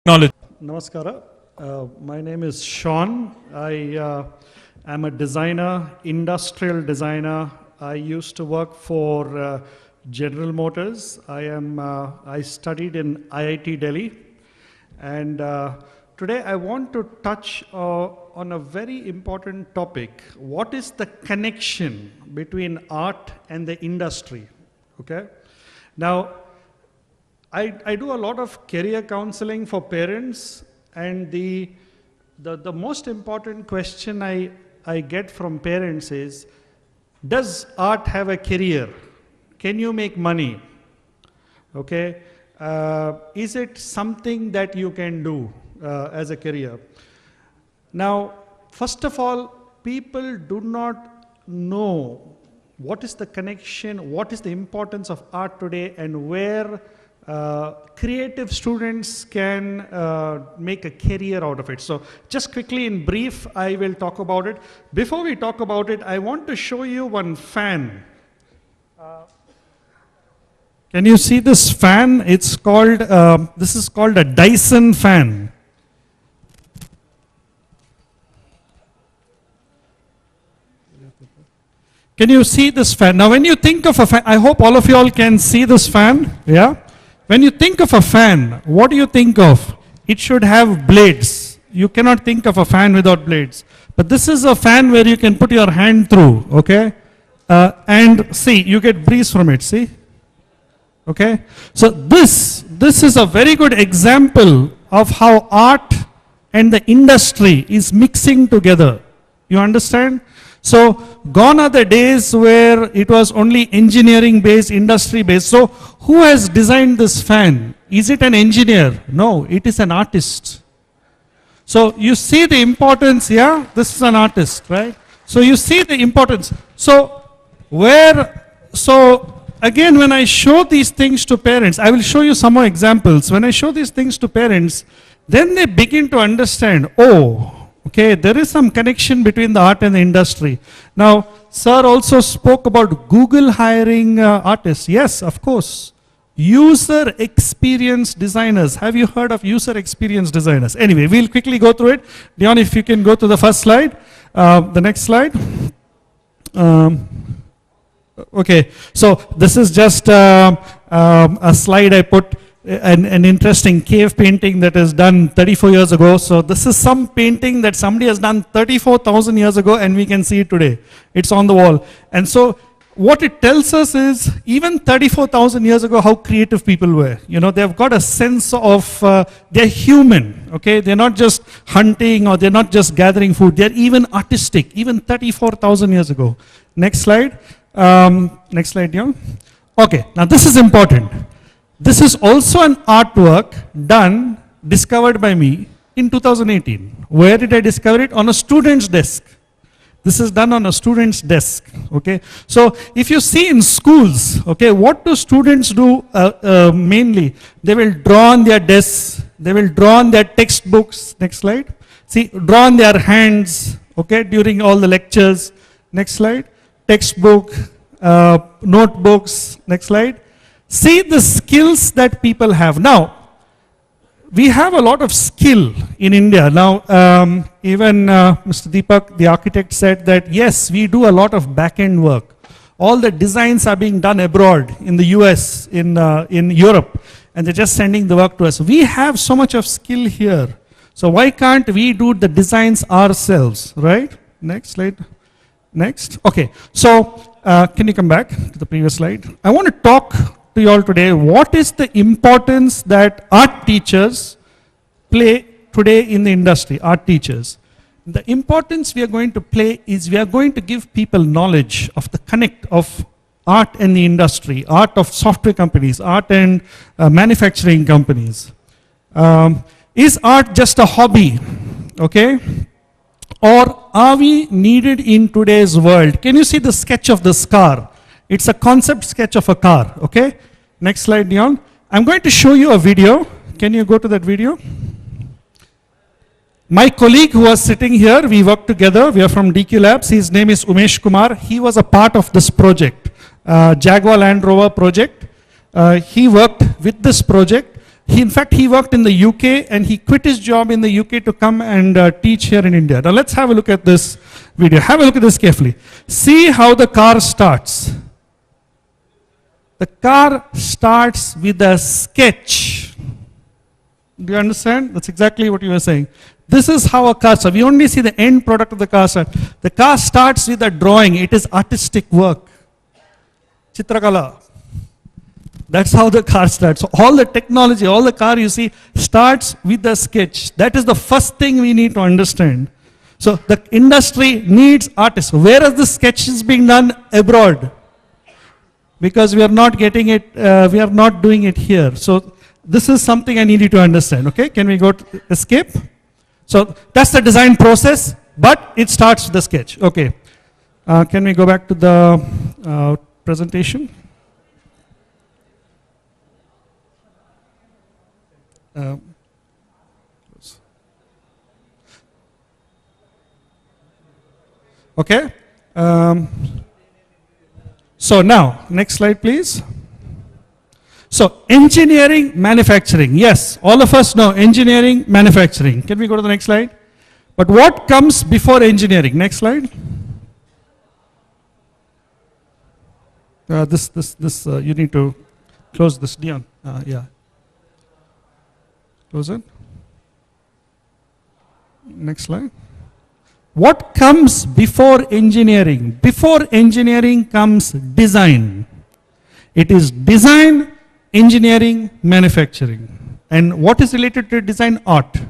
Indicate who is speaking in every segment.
Speaker 1: Knowledge.
Speaker 2: Namaskara. My name is Shaun. I am a designer, industrial designer. I used to work for General Motors. I studied in IIT Delhi. And today I want to touch on a very important topic. What is the connection between art and the industry? Okay. Now, I do a lot of career counseling for parents, and the most important question I get from parents is, does art have a career? Can you make money? Okay, is it something that you can do as a career? Now, first of all, people do not know what is the connection, what is the importance of art today, and where creative students can make a career out of it. So just quickly in brief, I will talk about it. Before we talk about it, I want to show you one fan. Can you see this fan? It's called, this is called a Dyson fan. Can you see this fan? Now when you think of a fan, I hope all of you all can see this fan, yeah? When you think of a fan, what do you think of? It should have blades. You cannot think of a fan without blades. But this is a fan where you can put your hand through, okay? And see, you get breeze from it, see? Okay? So this is a very good example of how art and the industry is mixing together. You understand? So gone are the days where it was only engineering based, industry based. So who has designed this fan? Is it an engineer? No, it is an artist. So you see the importance, yeah? This is an artist, right? So you see the importance. So again, when I show these things to parents, I will show you some more examples. When I show these things to parents, then they begin to understand, oh, okay, there is some connection between the art and the industry. Now, sir also spoke about Google hiring artists. Yes, of course. User experience designers. Have you heard of user experience designers? Anyway, we'll quickly go through it. Leon, if you can go to the first slide. The next slide. Okay, so this is just a slide I put. An interesting cave painting that is done 34 years ago. So this is some painting that somebody has done 34,000 years ago, and we can see it today. It's on the wall. And so what it tells us is, even 34,000 years ago, how creative people were. You know, they've got a sense of, they're human, okay? They're not just hunting, or they're not just gathering food. They're even artistic, even 34,000 years ago. Next slide. Next slide, Dion. Okay, now this is important. This is also an artwork discovered by me in 2018. Where did I discover it? On a student's desk. This is done on a student's desk, okay? So if you see in schools, okay, what do students do mainly? They will draw on their desks, they will draw on their textbooks. Next slide. See, draw on their hands, okay, during all the lectures. Next slide. Textbook, notebooks. Next slide. See the skills that people have. Now, we have a lot of skill in India. Now, even Mr. Deepak, the architect, said that yes, we do a lot of back-end work. All the designs are being done abroad, in the US, in Europe, and they're just sending the work to us. We have so much of skill here. So why can't we do the designs ourselves, right? Next slide. Next. Okay, so can you come back to the previous slide? I want to talk to you all today, what is the importance that art teachers play today in the industry, art teachers. The importance we are going to play is we are going to give people knowledge of the connect of art and the industry, art of software companies, art and manufacturing companies. Is art just a hobby, okay? Or are we needed in today's world? Can you see the sketch of this car? It's a concept sketch of a car, okay? Next slide, Dion. I'm going to show you a video. Can you go to that video? My colleague who was sitting here, we worked together. We are from DQ Labs. His name is Umesh Kumar. He was a part of this project, Jaguar Land Rover project. He worked with this project. In fact, he worked in the UK and he quit his job in the UK to come and teach here in India. Now let's have a look at this video. Have a look at this carefully. See how the car starts. The car starts with a sketch. Do you understand? That's exactly what you were saying. This is how a car starts. We only see the end product of the car start. The car starts with a drawing. It is artistic work. Chitrakala. That's how the car starts. So all the technology, all the car you see starts with a sketch. That is the first thing we need to understand. So the industry needs artists. Where is the sketch is being done? Abroad. Because we are not getting it, we are not doing it here. So this is something I need you to understand. Okay, can we go to escape? So that's the design process, but it starts with the sketch. Okay, can we go back to the presentation? Okay. So now, next slide, please. So engineering, manufacturing. Yes, all of us know engineering, manufacturing. Can we go to the next slide? But what comes before engineering? Next slide. You need to close this, Dion. Yeah. Close it. Next slide. What comes before engineering? Before engineering comes design. It is design, engineering, manufacturing. And what is related to design? Art,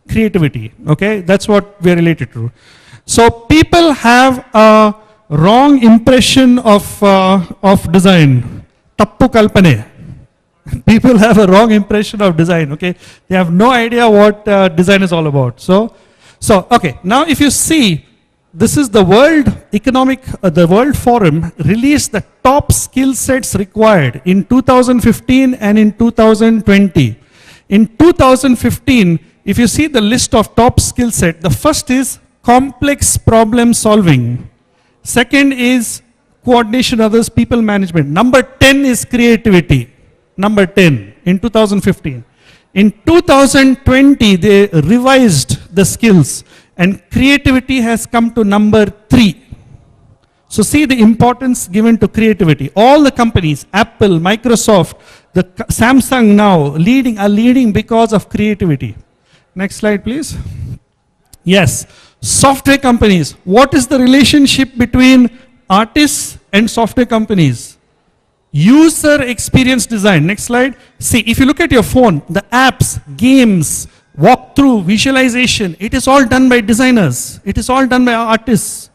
Speaker 2: creativity. Okay, that's what we are related to. So people have a wrong impression of design. Tappu kalpane. People have a wrong impression of design. Okay, they have no idea what design is all about. So, okay, now if you see, this is the World the World Forum released the top skill sets required in 2015 and in 2020. In 2015, if you see the list of top skill set, the first is complex problem solving. Second is coordination of others, people management. Number 10 is creativity. Number 10 in 2015. In 2020, they revised the skills and creativity has come to number 3. So see the importance given to creativity. All the companies, Apple, Microsoft, Samsung now are leading because of creativity. Next slide, please. Yes, software companies. What is the relationship between artists and software companies? User experience design. Next slide. See, if you look at your phone, the apps, games, walkthrough, visualization, it is all done by designers. It is all done by artists.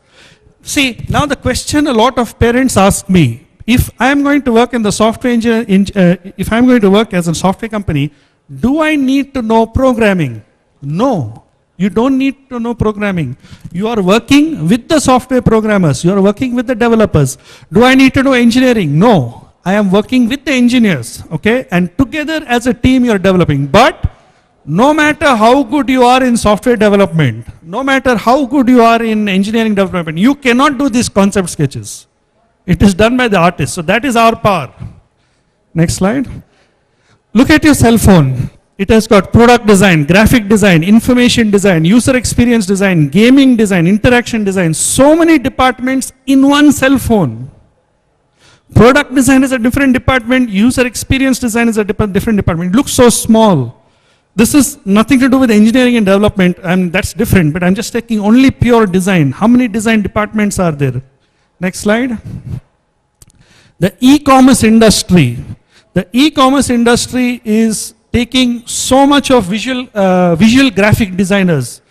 Speaker 2: See, now the question a lot of parents ask me, if I am going to work in the software if I am going to work as a software company, do I need to know programming? No. You don't need to know programming. You are working with the software programmers. You are working with the developers. Do I need to know engineering? No. I am working with the engineers, okay? And together as a team you are developing. But no matter how good you are in software development, no matter how good you are in engineering development, you cannot do these concept sketches. It is done by the artist. So that is our power. Next slide. Look at your cell phone. It has got product design, graphic design, information design, user experience design, gaming design, interaction design. So many departments in one cell phone. Product design is a different department. User experience design is a different department. It looks so small. This is nothing to do with engineering and development, and that's different, but I'm just taking only pure design. How many design departments are there? Next slide. The e-commerce industry. The e-commerce industry is taking so much of visual graphic designers.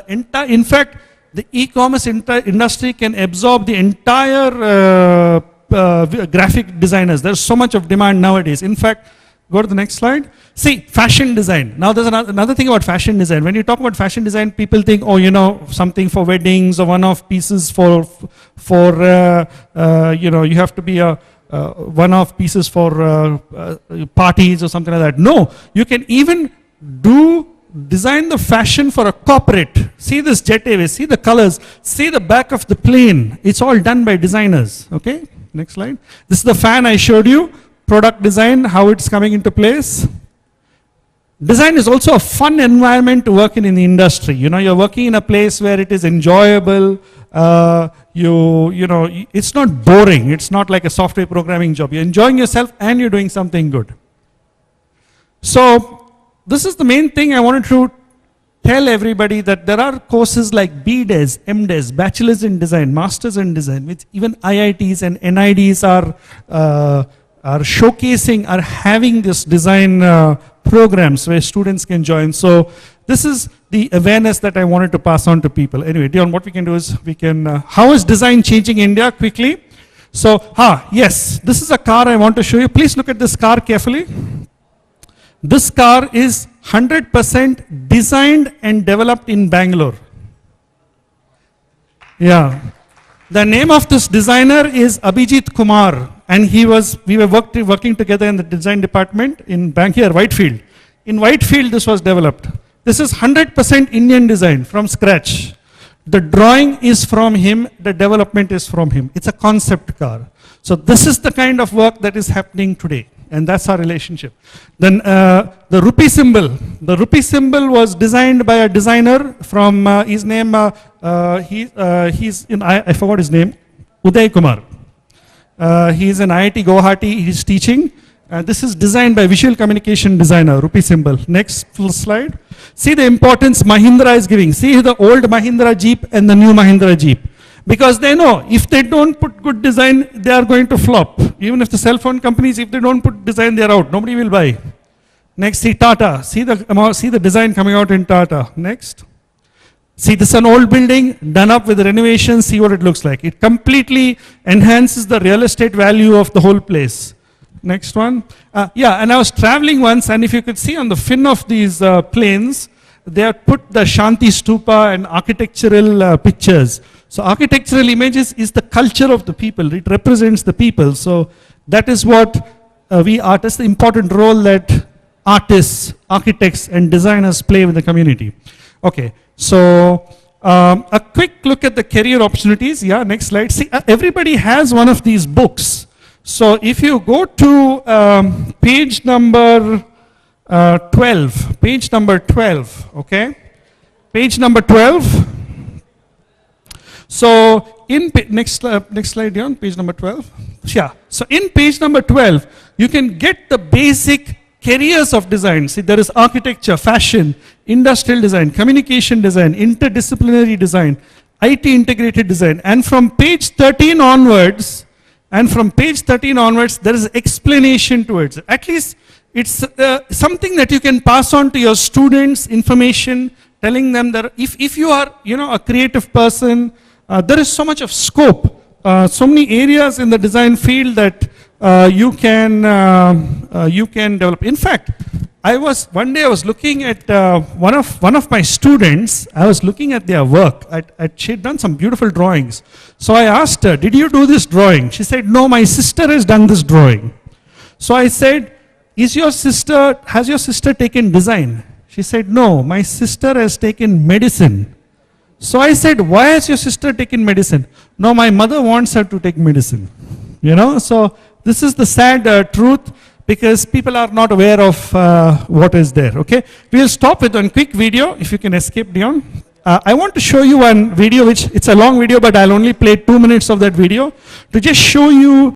Speaker 2: In fact, the e-commerce industry can absorb the entire graphic designers. There's so much of demand nowadays. In fact, go to the next slide. See, fashion design. Now there's another thing about fashion design. When you talk about fashion design, people think, oh, you know, something for weddings or one-off pieces for you know, you have to be a one-off pieces for parties or something like that. No, you can even design the fashion for a corporate. See this jet airways, see the colors, see the back of the plane. It's all done by designers. Okay, next slide. This is the fan I showed you. Product design, how it's coming into place. Design is also a fun environment to work in the industry. You know, you're working in a place where it is enjoyable. It's not boring. It's not like a software programming job. You're enjoying yourself and you're doing something good. So this is the main thing I wanted to tell everybody, that there are courses like BDes, MDes, Bachelors in Design, Masters in Design, which even IITs and NIDs are showcasing, are having this design programs where students can join. So this is the awareness that I wanted to pass on to people. Anyway, Dion, what we can do is we can, how is design changing India quickly? So, yes, this is a car I want to show you. Please look at this car carefully. This car is 100% designed and developed in Bangalore. Yeah. The name of this designer is Abhijit Kumar, and we were working together in the design department in here, Whitefield. In Whitefield, this was developed. This is 100% Indian design from scratch. The drawing is from him, the development is from him. It's a concept car. So this is the kind of work that is happening today, and that's our relationship. Then the rupee symbol. The rupee symbol was designed by a designer from his name. He's in I forgot his name. Uday Kumar. He's in IIT Guwahati. He's teaching. This is designed by visual communication designer, rupee symbol. Next slide. See the importance Mahindra is giving. See the old Mahindra Jeep and the new Mahindra Jeep. Because they know if they don't put good design, they are going to flop. Even if the cell phone companies, if they don't put design, they are out. Nobody will buy. Next, see Tata. See the design coming out in Tata. Next. See, this is an old building done up with renovation. See what it looks like. It completely enhances the real estate value of the whole place. Next one. And I was traveling once, and if you could see on the fin of these planes, they have put the Shanti Stupa and architectural pictures. So architectural images is the culture of the people. It represents the people. So that is what we artists, the important role that artists, architects, and designers play with the community. Okay, so a quick look at the career opportunities. Yeah, next slide. See, everybody has one of these books. So if you go to page number 12, okay? Page number 12. So in next slide, Dion, page number 12. Yeah. So in page number 12, you can get the basic careers of design. See, there is architecture, fashion, industrial design, communication design, interdisciplinary design, IT integrated design, and from page 13 onwards, there is explanation towards it. At least it's something that you can pass on to your students, information, telling them that if you are, a creative person, there is so much of scope, so many areas in the design field that you can develop. In fact, one day I was looking at one of my students. I was looking at their work. She'd done some beautiful drawings. So I asked her, "Did you do this drawing?" She said, "No, my sister has done this drawing." So I said, has your sister taken design? She said, "No, my sister has taken medicine." So I said, "Why has your sister taken medicine?" "No, my mother wants her to take medicine." So this is the sad truth, because people are not aware of what is there, okay? We'll stop with one quick video, if you can escape, Dion. I want to show you one video, it's a long video, but I'll only play 2 minutes of that video to just show you